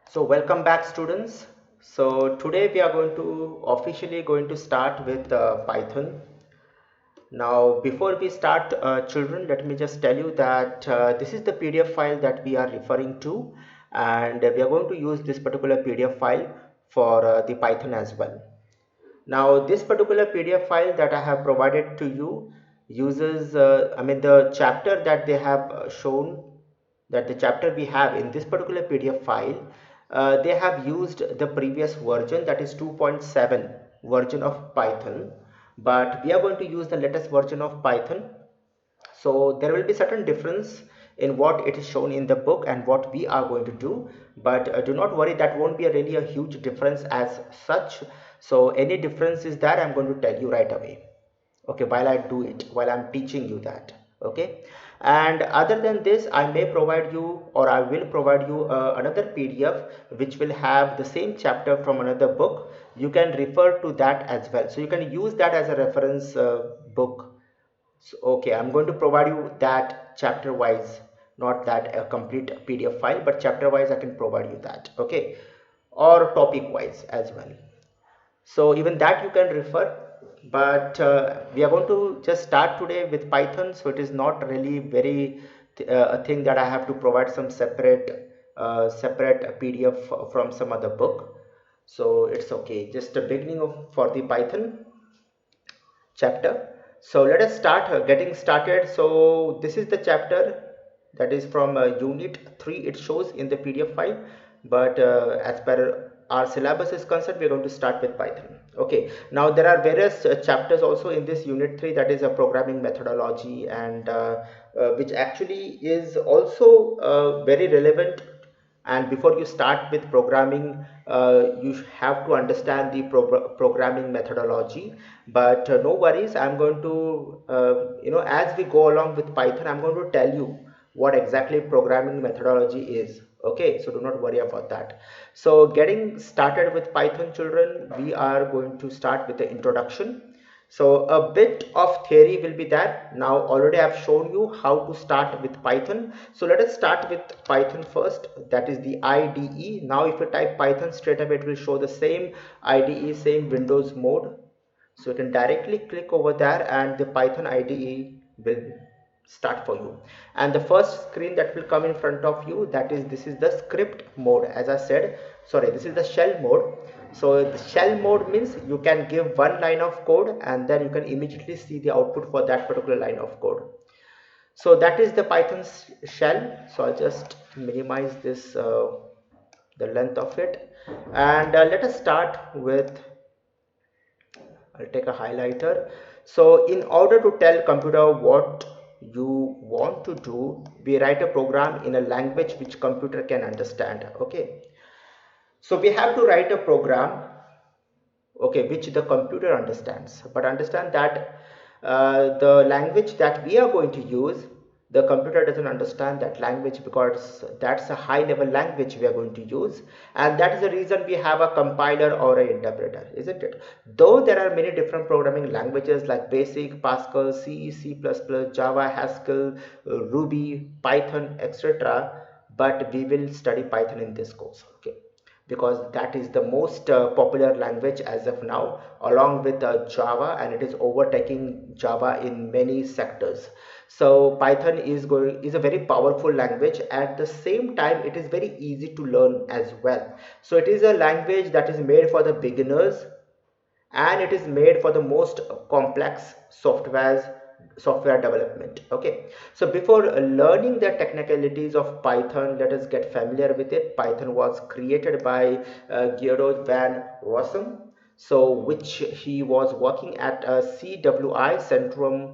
So welcome back students. So today we are going to officially going to start with Python. Now before we start children, let me just tell you that this is the PDF file that we are referring to, and we are going to use this particular PDF file for the Python as well. Now this particular PDF file that I have provided to you uses the chapter that they have shown, that the chapter we have in this particular PDF file, they have used the previous version, that is 2.7 version of Python, but we are going to use the latest version of Python. So there will be certain difference in what it is shown in the book and what we are going to do, but do not worry, that won't be really a huge difference as such. So any difference is that I'm going to tell you right away, okay, while I do it, while I'm teaching you that. Okay, and other than this, I may provide you, or I will provide you another PDF which will have the same chapter from another book. You can refer to that as well, so you can use that as a reference book. So, okay, I'm going to provide you that chapter wise, not that a complete PDF file, but chapter wise I can provide you that, okay, or topic wise as well. So even that you can refer, but we are going to just start today with Python, so it is not really very a thing that I have to provide some separate PDF from some other book. So it's okay, just a beginning of for the Python chapter. So let us start getting started. So this is the chapter that is from unit 3. It shows in the PDF file, but as per our syllabus is concerned, we are going to start with Python. Okay, now there are various chapters also in this unit 3, that is a programming methodology, and which actually is also very relevant. And before you start with programming, you have to understand the programming methodology. But no worries, I'm going to as we go along with Python, I'm going to tell you what exactly programming methodology is. Okay, so do not worry about that. So getting started with Python, children, we are going to start with the introduction. So a bit of theory will be there. Now already I've shown you how to start with Python. So let us start with Python first, that is the IDE. Now if you type Python, straight away it will show the same IDE, same Windows mode. So you can directly click over there and the Python IDE will start for you. And the first screen that will come in front of you, that is, this is the script mode. As I said, sorry, this is the shell mode. So the shell mode means you can give one line of code and then you can immediately see the output for that particular line of code. So that is the Python shell. So I'll just minimize this the length of it, and let us start with, I'll take a highlighter. So in order to tell computer what you want to do, we write a program in a language which computer can understand. Okay, so we have to write a program, okay, which the computer understands, but understand that the language that we are going to use, the computer doesn't understand that language, because that's a high level language we are going to use, and that is the reason we have a compiler or an interpreter, isn't it? Though there are many different programming languages like Basic, Pascal, C, C++, Java, Haskell, Ruby, Python, etc., but we will study Python in this course, okay, because that is the most popular language as of now, along with Java, and it is overtaking Java in many sectors. So Python is a very powerful language. At the same time, it is very easy to learn as well. So it is a language that is made for the beginners, and it is made for the most complex software development. Okay, so before learning the technicalities of Python, let us get familiar with it. Python was created by George van Rossum, so which he was working at CWI, Centrum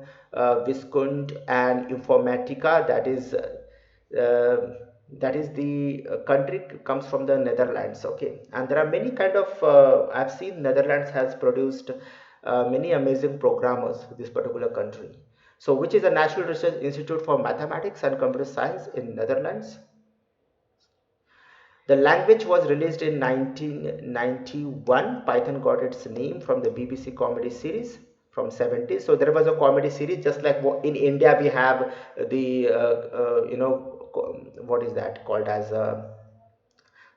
Wiskunde and Informatica, that is the country comes from the Netherlands. Okay, and there are many kind of I've seen Netherlands has produced many amazing programmers, this particular country. So which is a National Research Institute for Mathematics and Computer Science in Netherlands. The language was released in 1991. Python got its name from the BBC comedy series from 70s. So there was a comedy series, just like in India we have the what is that called as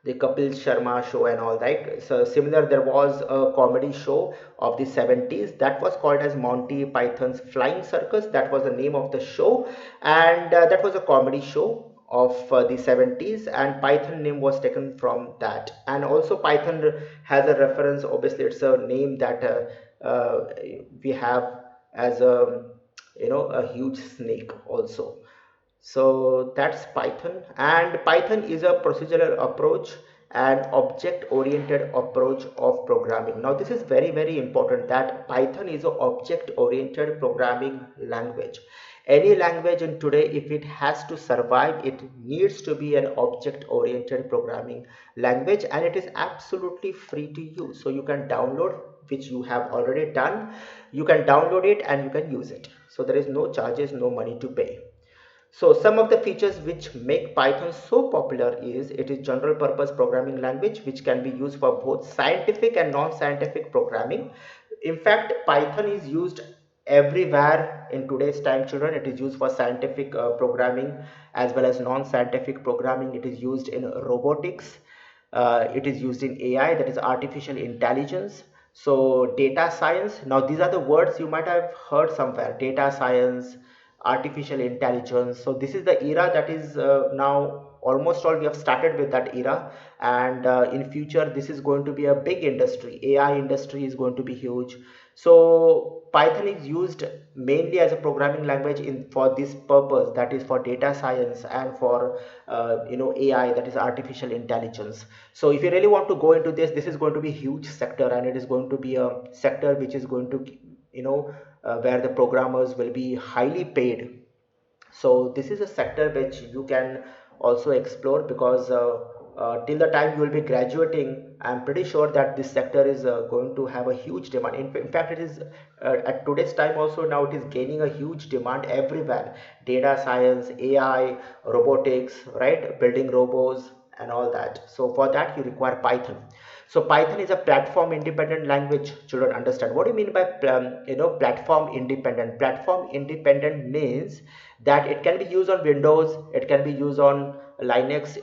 the Kapil Sharma show and all that. So similar, there was a comedy show of the 70s that was called as Monty Python's Flying Circus. That was the name of the show, and that was a comedy show of the 70s, and Python name was taken from that. And also Python has a reference, obviously it's a name that we have as a, a huge snake also. So that's Python, and Python is a procedural approach and object oriented approach of programming. Now this is very very important, that Python is an object oriented programming language. Any language in today, if it has to survive, it needs to be an object oriented programming language, and it is absolutely free to use. So you can download, which you have already done, you can download it and you can use it. So there is no charges, no money to pay. So some of the features which make Python so popular is it is general purpose programming language which can be used for both scientific and non-scientific programming. In fact, Python is used everywhere in today's time, children. It is used for scientific programming as well as non-scientific programming. It is used in robotics. It is used in AI, that is artificial intelligence. So data science. Now these are the words you might have heard somewhere. Data science, artificial intelligence. So this is the era that is now almost all we have started with that era, and in future this is going to be a big industry. AI industry is going to be huge. So Python is used mainly as a programming language in for this purpose, that is for data science and for AI, that is artificial intelligence. So if you really want to go into this is going to be a huge sector, and it is going to be a sector which is going to where the programmers will be highly paid. So this is a sector which you can also explore, because till the time you will be graduating, I'm pretty sure that this sector is going to have a huge demand. In fact, it is at today's time also, now it is gaining a huge demand everywhere. Data science, AI, robotics, right, building robots and all that. So for that you require Python. So Python is a platform independent language. Children, understand what do you mean by platform independent? Platform independent means that it can be used on Windows, it can be used on Linux,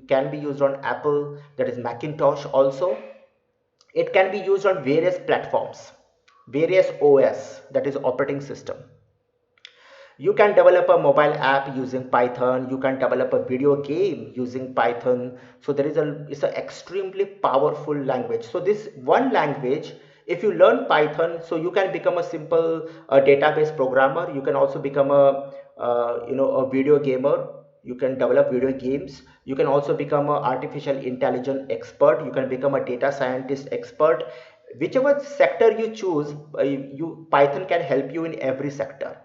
can be used on Apple, that is Macintosh also. It can be used on various platforms, various OS, that is operating system. You can develop a mobile app using Python. You can develop a video game using Python. So it's an extremely powerful language. So this one language, if you learn Python, so you can become a simple database programmer. You can also become a video gamer. You can develop video games. You can also become an artificial intelligence expert. You can become a data scientist expert. Whichever sector you choose, Python can help you in every sector.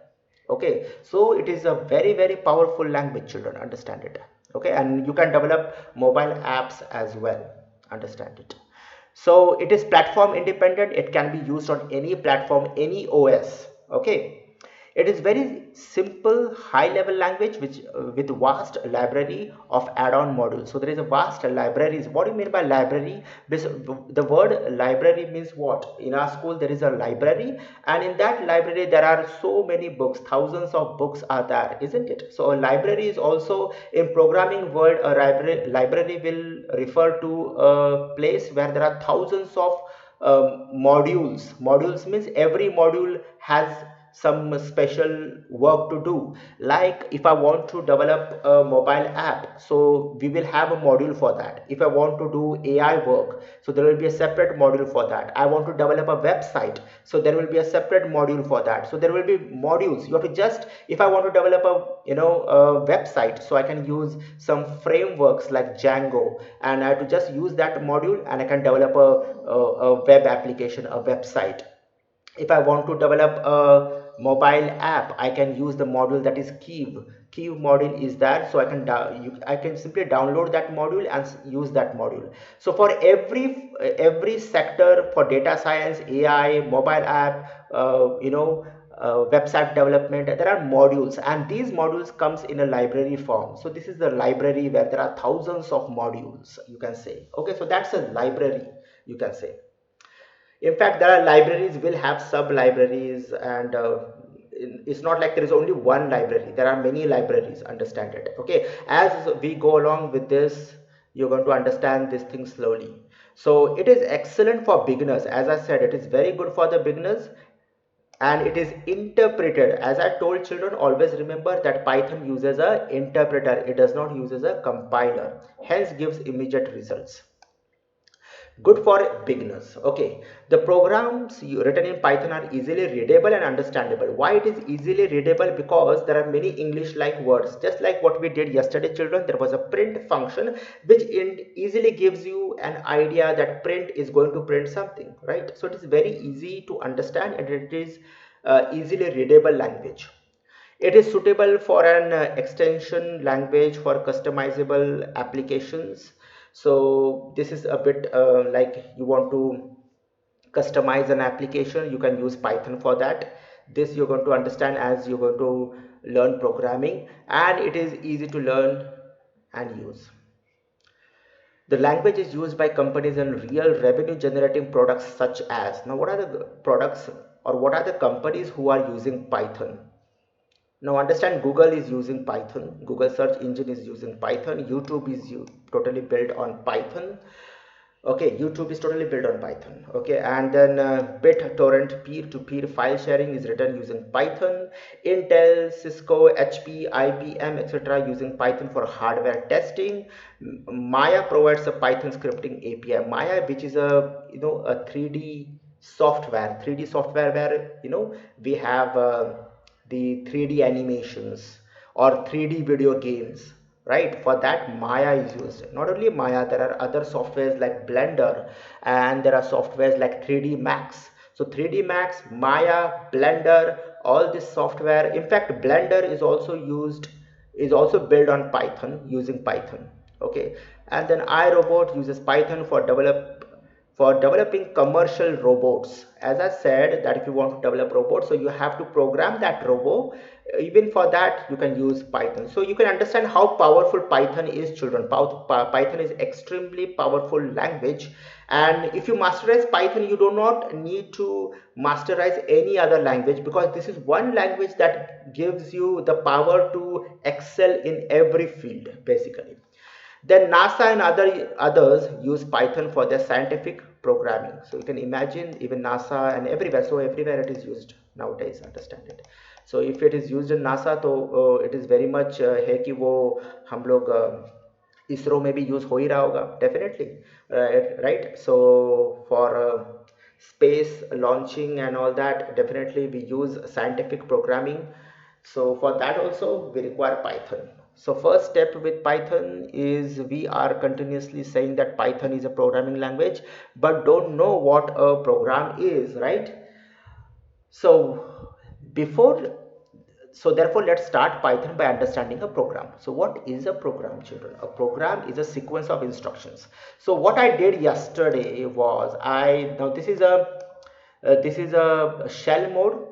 Okay, so it is a very very powerful language, children, understand it. Okay, and you can develop mobile apps as well, understand it. So it is platform independent, it can be used on any platform, any OS. Okay, it is very simple high level language which with vast library of add-on modules. So there is a vast libraries. What do you mean by library? The word library means what? In our school there is a library, and in that library there are so many books, thousands of books are there, isn't it? So a library is also, in programming world, a library will refer to a place where there are thousands of modules. Modules means every module has some special work to do. Like if I want to develop a mobile app, so we will have a module for that. If I want to do AI work, so there will be a separate module for that. I want to develop a website, so there will be a separate module for that. So there will be modules. You have to just, if I want to develop a website, so I can use some frameworks like Django, and I have to just use that module and I can develop a web application, a website. If I want to develop a mobile app, I can use the module that is Kiev. Kiev module is there, so I can simply download that module and use that module. So for every sector, for data science, AI, mobile app, website development, there are modules, and these modules comes in a library form. So this is the library where there are thousands of modules, you can say. Okay, so that's a library, you can say. In fact, there are libraries will have sub libraries, and it's not like there is only one library. There are many libraries, understand it. Okay, as we go along with this, You're going to understand this thing slowly. So it is excellent for beginners. As I said, it is very good for the beginners, and it is interpreted. As I told children, always remember that Python uses a interpreter. It does not use a compiler, hence gives immediate results. Good for beginners. Okay, the programs you written in Python are easily readable and understandable. Why it is easily readable? Because there are many English like words, just like what we did yesterday children. There was a print function which easily gives you an idea that print is going to print something, right? So it is very easy to understand, and it is easily readable language. It is suitable for an extension language for customizable applications. So this is a bit like you want to customize an application, you can use Python for that. This you're going to understand as you're going to learn programming, and it is easy to learn and use. The language is used by companies in real revenue generating products such as, now what are the products or what are the companies who are using Python? Now understand, Google is using Python, Google search engine is using Python, YouTube is totally built on Python. Okay, YouTube is totally built on Python. Okay, and then BitTorrent peer-to-peer file sharing is written using Python. Intel, Cisco, HP, IBM, etc. using Python for hardware testing. Maya provides a Python scripting API. Maya, which is a a 3D software, where we have the 3D animations or 3D video games, right? For that Maya is used. Not only Maya, there are other softwares like Blender, and there are softwares like 3D Max. So 3D Max, Maya, Blender, all this software, in fact Blender is also built on Python, using Python. Okay, and then iRobot uses Python for developing commercial robots. As I said, that if you want to develop robots, so you have to program that robot. Even for that you can use Python. So you can understand how powerful Python is, children. Python is extremely powerful language, and if you masterize Python, you do not need to masterize any other language, because this is one language that gives you the power to excel in every field basically. Then NASA and others use Python for their scientific programming. So you can imagine, even NASA and everywhere, so everywhere it is used nowadays, understand it. So if it is used in NASA, तो it is very much है कि वो हम लोग इसरो में भी use हो ही रहा होगा, definitely, right? So for space launching and all that, definitely we use scientific programming. So for that also we require Python. So first step with Python is, we are continuously saying that Python is a programming language, but don't know what a program is, right? So before, so therefore let's start Python by understanding a program. So what is a program, children? A program is a sequence of instructions. So what I did yesterday was, now this is a shell mode.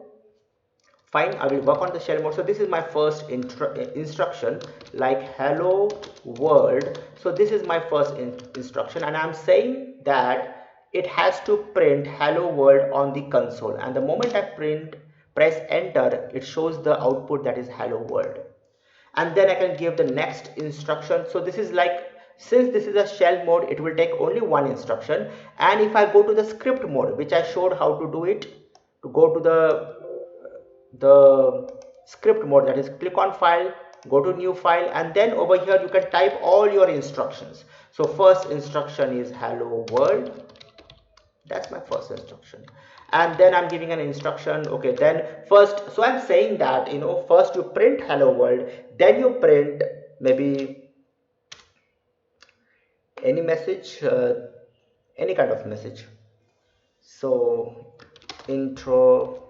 Fine, I will work on the shell mode. So this is my first instruction, like hello world. So this is my first instruction, and I'm saying that it has to print hello world on the console, and the moment I press enter, it shows the output that is hello world. And then I can give the next instruction. So this is like, since this is a shell mode, it will take only one instruction. And if I go to the script mode, which I showed how to do it, to go to the script mode, that is click on file, go to new file, and then over here you can type all your instructions. So first instruction is hello world, that's my first instruction. And then I'm giving an instruction, okay, then first, so I'm saying that first you print hello world, then you print maybe any message, any kind of message. So intro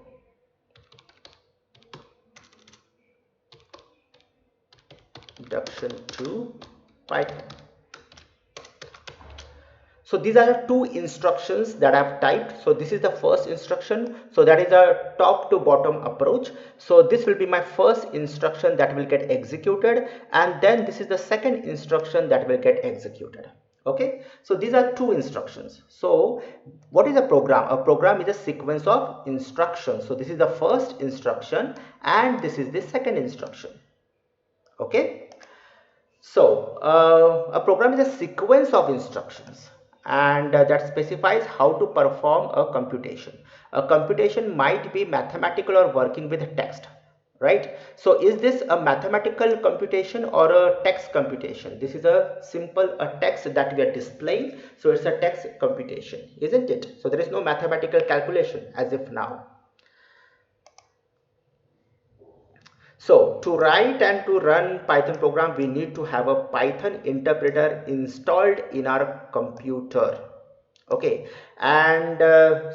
introduction to Python. So these are the two instructions that I've typed. So this is the first instruction. So that is a top to bottom approach. So this will be my first instruction that will get executed, and then this is the second instruction that will get executed. Okay, so these are two instructions. So what is a program? A program is a sequence of instructions. So this is the first instruction and this is the second instruction. Okay, So, a program is a sequence of instructions and that specifies how to perform a computation. A computation might be mathematical or working with text, right? So, is this a mathematical computation or a text computation? This is a simple a text that we are displaying. So, it's a text computation, isn't it? So, there is no mathematical calculation as if now. So to write and to run Python program, we need to have a Python interpreter installed in our computer. Okay, and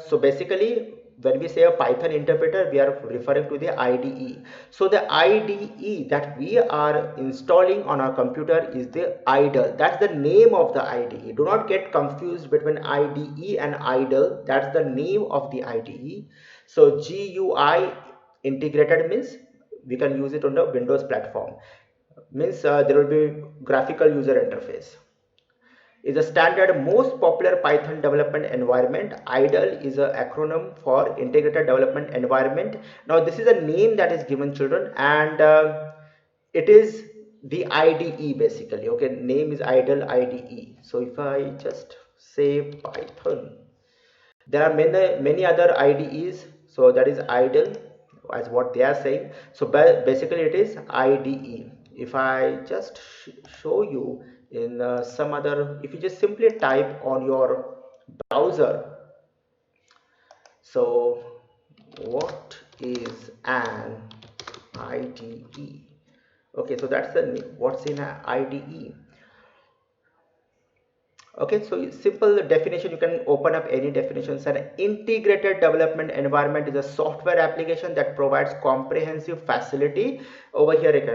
so basically when we say a Python interpreter, we are referring to the IDE. So the IDE that we are installing on our computer is the idle. That's the name of the IDE. Do not get confused between IDE and idle. That's the name of the IDE. So GUI integrated means we can use it on the Windows platform. Means there will be graphical user interface. Is a standard most popular Python development environment. IDLE is an acronym for Integrated Development Environment. Now this is a name that is given, children, and it is the IDE basically. Okay, name is IDLE IDE. So if I just say Python, there are many other IDEs. So that is idle as what they are saying. So basically it is IDE. If I just show you in some other, if you just simply type on your browser, so what is an IDE? Okay, so that's the name. What's in an IDE? Okay, so simple definition, you can open up any definitions. An integrated development environment is a software application that provides comprehensive facility. Over here it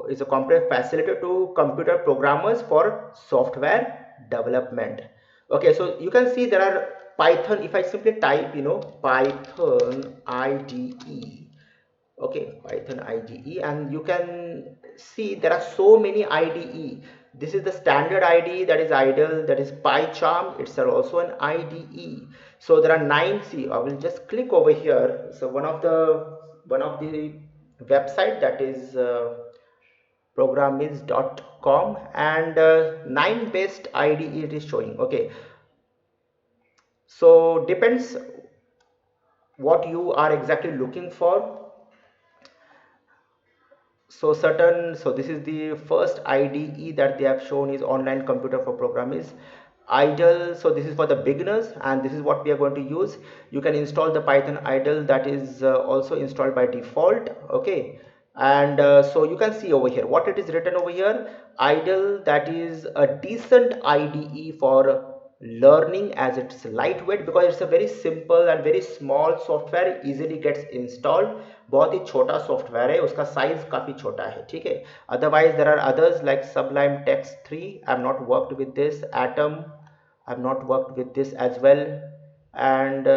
is a comprehensive facility to computer programmers for software development. Okay, so you can see there are Python. If I simply type, Python IDE. Okay, Python IDE, and you can see there are so many IDE. This is the standard IDE, that is idle, that is Pycharm. It's also an IDE. So there are 9. See, I will just click over here. So one of the website, that is programiz.com, and 9 best IDE it is showing. Okay, so depends what you are exactly looking for. So this is the first IDE that they have shown is online computer for programmers. Idle, so this is for the beginners, and this is what we are going to use. You can install the Python idle, that is also installed by default. Okay, and so you can see over here what it is written over here. Idle, that is a decent IDE for learning, as it's lightweight, because it's a very simple and very small software, easily gets installed. बहुत ही छोटा software है, उसका size काफी छोटा है, ठीक है. Otherwise there are others like Sublime Text 3. I have not worked with this. Atom, I have not worked with this as well. And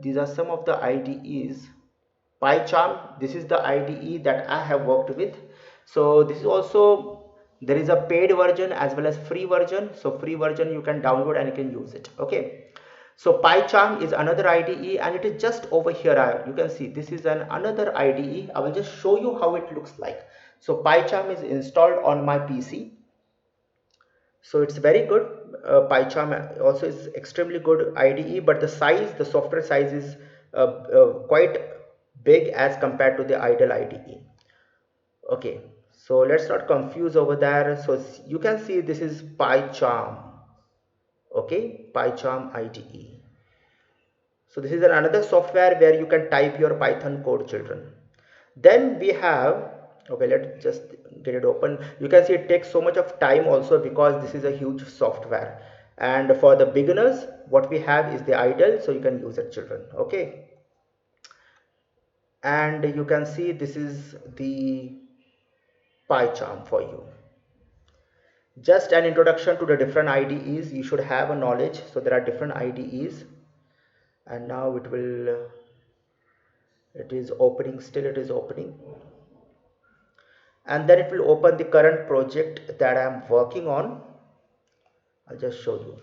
these are some of the IDEs. Pycharm, this is the IDE that I have worked with. So this is also, there is a paid version as well as free version. So free version you can download and you can use it. Okay, so Pycharm is another IDE, and it is just over here. You can see this is another IDE. I will just show you how it looks like. So Pycharm is installed on my PC. So it's very good. Pycharm also is extremely good IDE, but the software size is quite big as compared to the idle IDE. Okay, so let's not confuse over there. So you can see this is Pycharm. Okay, Pycharm IDE. So this is another software where you can type your Python code, children. Then we have, okay, let's just get it open. You can see it takes so much of time also because this is a huge software. And for the beginners, what we have is the idle, so you can use it, children. Okay. And you can see this is the Pycharm for you. Just an introduction to the different IDEs. You should have a knowledge. So there are different IDEs, and now it is opening, still it is opening, and then it will open the current project that I am working on. I'll just show you.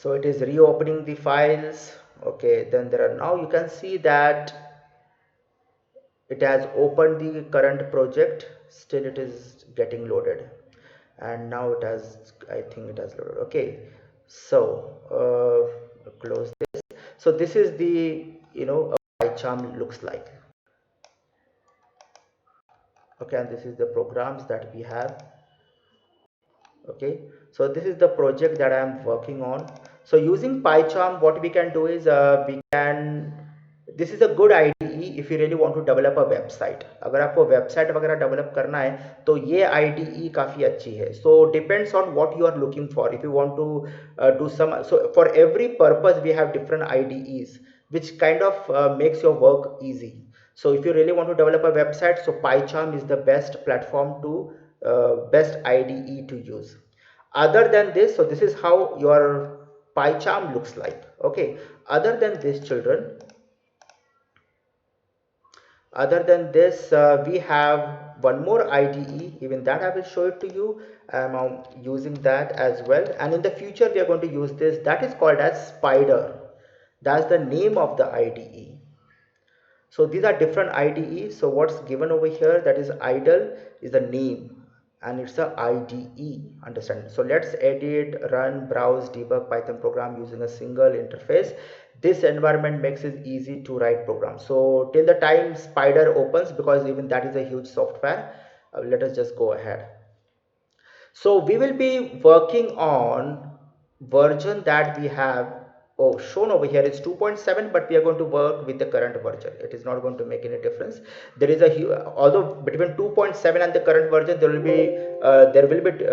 So it is reopening the files. Okay, then there are, now you can see that it has opened the current project, still it is getting loaded, and now it has, I think it has loaded. Okay, so close this. So this is the, a Pycharm looks like. Okay, and this is the programs that we have. Okay, so this is the project that I am working on. So using Pycharm, what we can do is we can, this is a good IDE if you really want to develop a website. अगर आपको website वगैरह develop करना है तो ये IDE काफ़ी अच्छी है. So depends on what you are looking for. If you want to do some, so for every purpose we have different IDEs which kind of makes your work easy. So if you really want to develop a website, so Pycharm is the best platform to best IDE to use. Other than this, so this is how your Pycharm looks like. Okay, other than this, children, other than this, we have one more IDE. Even that I will show it to you. I'm using that as well, and in the future we are going to use this. That is called as Spider. That's the name of the IDE. So these are different IDEs. So what's given over here, that is idle, is the name, and it's a IDE. Understand? So let's edit, run, browse, debug Python program using a single interface. This environment makes it easy to write programs. So till the time Spider opens, because even that is a huge software, let us just go ahead. So we will be working on version that we have, shown over here is 2.7, but we are going to work with the current version. It is not going to make any difference. There is a although between 2.7 and the current version there will be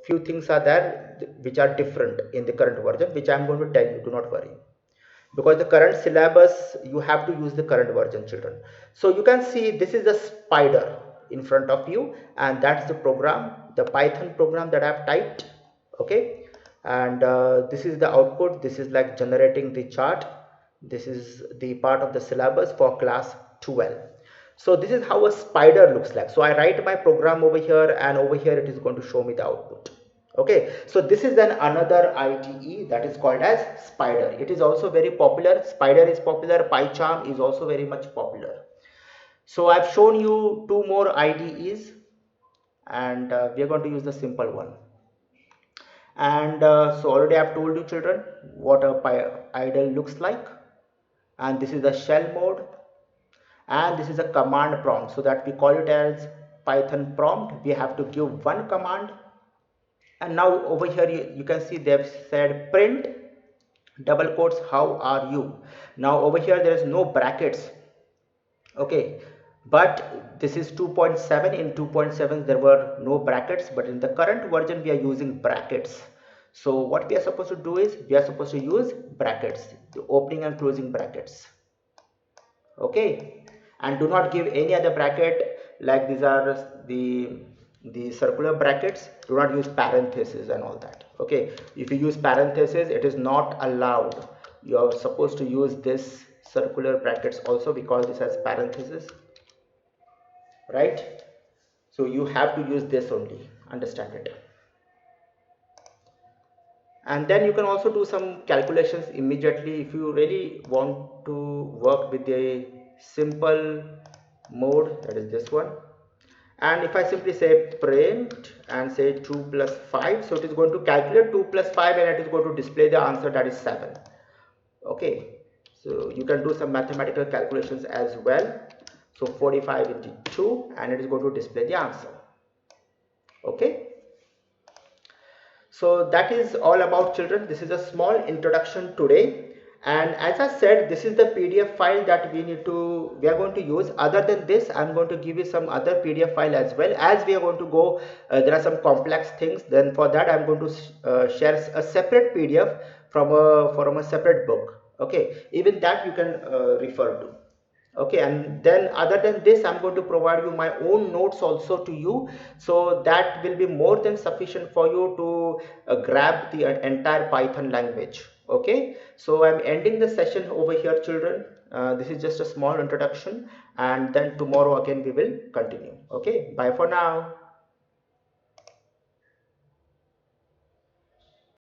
few things are there which are different in the current version, which I am going to tell you. Do not worry, because the current syllabus you have to use the current version, children. So you can see this is the Spider in front of you, and that's the program, the Python program that I have typed. Okay, and this is the output. This is like generating the chart. This is the part of the syllabus for class 12. So this is how a Spider looks like. So I write my program over here, and over here it is going to show me the output. Okay, so this is then another IDE that is called as Spider. It is also very popular. Spider is popular. Pycharm is also very much popular. So I've shown you two more IDEs, and we are going to use the simple one. And so already I've told you, children, what a idle looks like, and this is the shell mode, and this is a command prompt, so that we call it as Python prompt. We have to give one command, and now over here you can see they've said print double quotes how are you. Now over here there is no brackets. Okay, but this is 2.7. in 2.7 there were no brackets, but in the current version we are using brackets. So what we are supposed to do is we are supposed to use brackets, the opening and closing brackets. Okay, and do not give any other bracket, like these are the circular brackets. Do not use parentheses and all that. Okay, if you use parentheses it is not allowed. You are supposed to use this circular brackets also. We call this as parentheses, right? So you have to use this only, understand it. And then you can also do some calculations immediately if you really want to work with a simple mode, that is this one. And if I simply say print and say 2 plus 5, so it is going to calculate 2 plus 5 and it is going to display the answer, that is 7. Okay, so you can do some mathematical calculations as well. So 45 into 2, and it is going to display the answer. Okay, so that is all about, children. This is a small introduction today, and as I said, this is the PDF file that we are going to use. Other than this, I'm going to give you some other PDF file as well, as we are going to go, there are some complex things. Then for that I'm going to share a separate PDF from a separate book. Okay, even that you can refer to. Okay, and then other than this I'm going to provide you my own notes also to you, so that will be more than sufficient for you to grab the entire Python language. Okay, so I'm ending the session over here, children. This is just a small introduction, and then tomorrow again we will continue. Okay, bye for now.